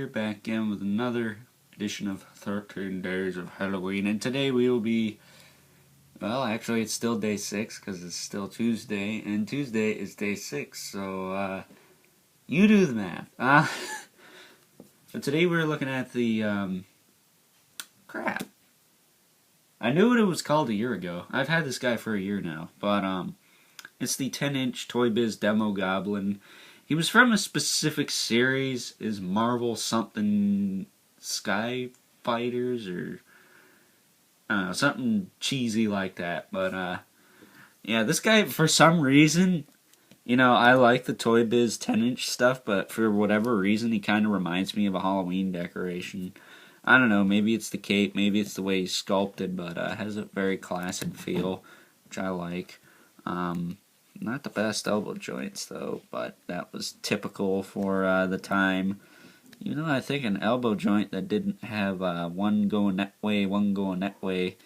here, back in with another edition of 13 Days of Halloween, and today we will be, well, actually it's still day 6, because it's still Tuesday, and Tuesday is day 6, so, you do the math. So today we're looking at the, crap. I knew what it was called a year ago. I've had this guy for a year now, but, it's the 10-inch Toy Biz Demogoblin. He was from a specific series, is Marvel something Sky Fighters, or I don't know, something cheesy like that. But yeah, this guy, for some reason, you know, I like the Toy Biz 10-inch stuff, but for whatever reason, he kind of reminds me of a Halloween decoration. I don't know, maybe it's the cape, maybe it's the way he's sculpted, but has a very classic feel, which I like. Not the best elbow joints, though, but that was typical for the time. You know, I think an elbow joint that didn't have one going that way, one going that way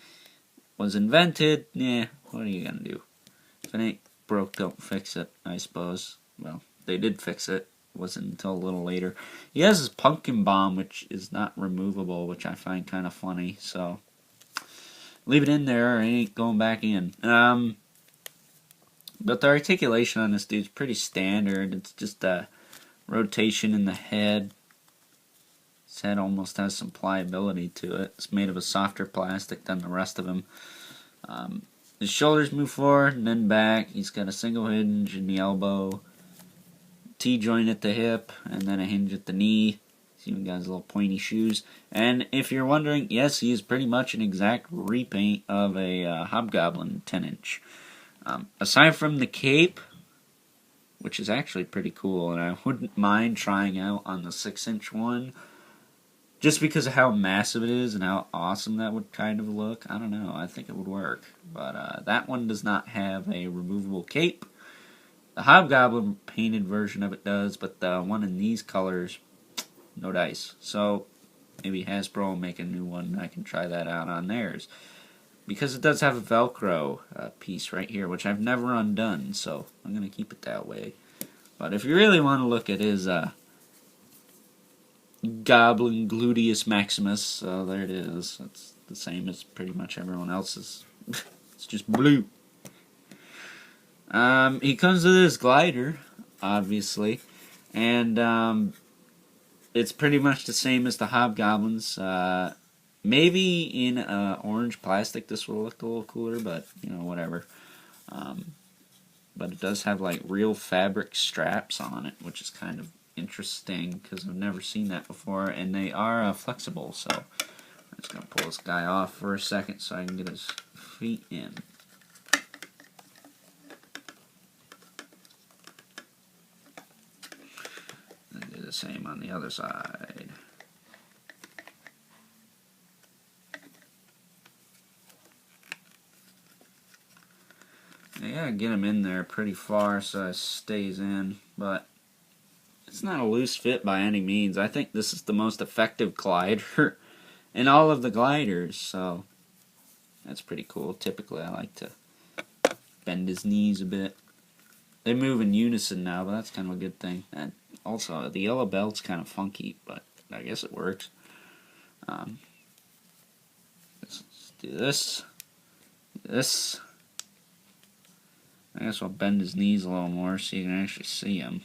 was invented. Yeah, what are you gonna do? If it ain't broke, don't fix it, I suppose. Well, they did fix it. It wasn't until a little later. He has his pumpkin bomb, which is not removable, which I find kind of funny, so leave it in there, or it ain't going back in. But the articulation on this dude's pretty standard. It's just a rotation in the head. His head almost has some pliability to it. It's made of a softer plastic than the rest of him. His shoulders move forward and then back. He's got a single hinge in the elbow, T-joint at the hip, and then a hinge at the knee. He's even got his little pointy shoes. And if you're wondering, yes, he is pretty much an exact repaint of a Hobgoblin 10-inch. Aside from the cape, which is actually pretty cool, and I wouldn't mind trying out on the 6-inch one, just because of how massive it is and how awesome that would kind of look. I don't know, I think it would work. But that one does not have a removable cape. The Hobgoblin painted version of it does, but the one in these colors, no dice. So maybe Hasbro will make a new one, and I can try that out on theirs. Because it does have a Velcro piece right here, which I've never undone, so I'm going to keep it that way. But if you really want to look at his Goblin Gluteus Maximus, there it is. It's the same as pretty much everyone else's. It's just blue. He comes with his glider, obviously, and it's pretty much the same as the Hobgoblins. Maybe in orange plastic this will look a little cooler, but, you know, whatever. But it does have, like, real fabric straps on it, which is kind of interesting, because I've never seen that before, and they are flexible, so I'm just going to pull this guy off for a second so I can get his feet in. And do the same on the other side. Yeah, get him in there pretty far so it stays in, but it's not a loose fit by any means. I think this is the most effective glider in all of the gliders, so that's pretty cool. Typically I like to bend his knees a bit. They move in unison now, but that's kind of a good thing. And also, the yellow belt's kind of funky, but I guess it works. Let's do this. This. I guess I'll bend his knees a little more so you can actually see him.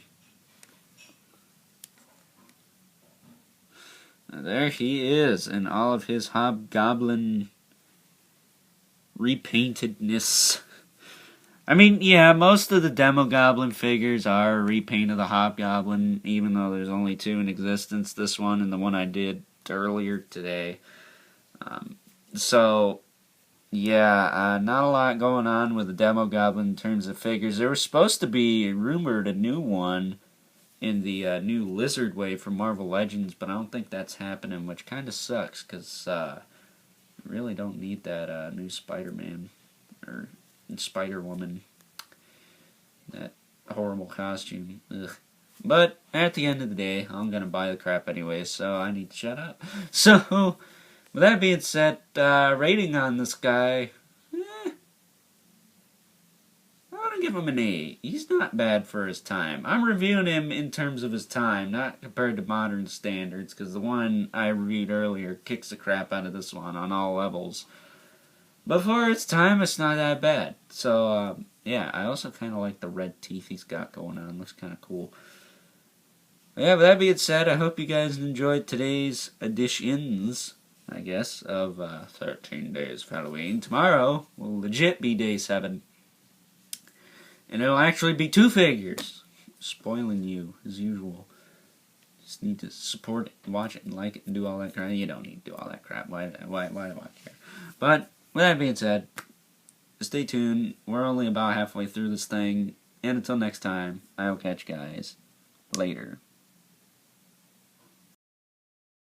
Now there he is in all of his Hobgoblin repaintedness. I mean, yeah, most of the Demogoblin figures are a repaint of the Hobgoblin, even though there's only 2 in existence, this one and the one I did earlier today. So yeah, not a lot going on with the Demogoblin in terms of figures. There was supposed to be, rumored, a new one in the new Lizard wave from Marvel Legends, but I don't think that's happening, which kind of sucks, because you really don't need that new Spider-Man, or Spider-Woman, that horrible costume. Ugh. But at the end of the day, I'm going to buy the crap anyway, so I need to shut up. So with that being said, rating on this guy, I'm going to give him an A. He's not bad for his time. I'm reviewing him in terms of his time, not compared to modern standards, because the one I reviewed earlier kicks the crap out of this one on all levels. But for its time, it's not that bad. So, yeah, I also kind of like the red teeth he's got going on. Looks kind of cool. Yeah, with that being said, I hope you guys enjoyed today's editions, I guess, of 13 Days of Halloween. Tomorrow will legit be day 7. And it'll actually be 2 figures. Spoiling you, as usual. Just need to support it, and watch it, and like it, and do all that crap. You don't need to do all that crap. Why do I care? But, with that being said, stay tuned. We're only about halfway through this thing. And until next time, I will catch you guys later.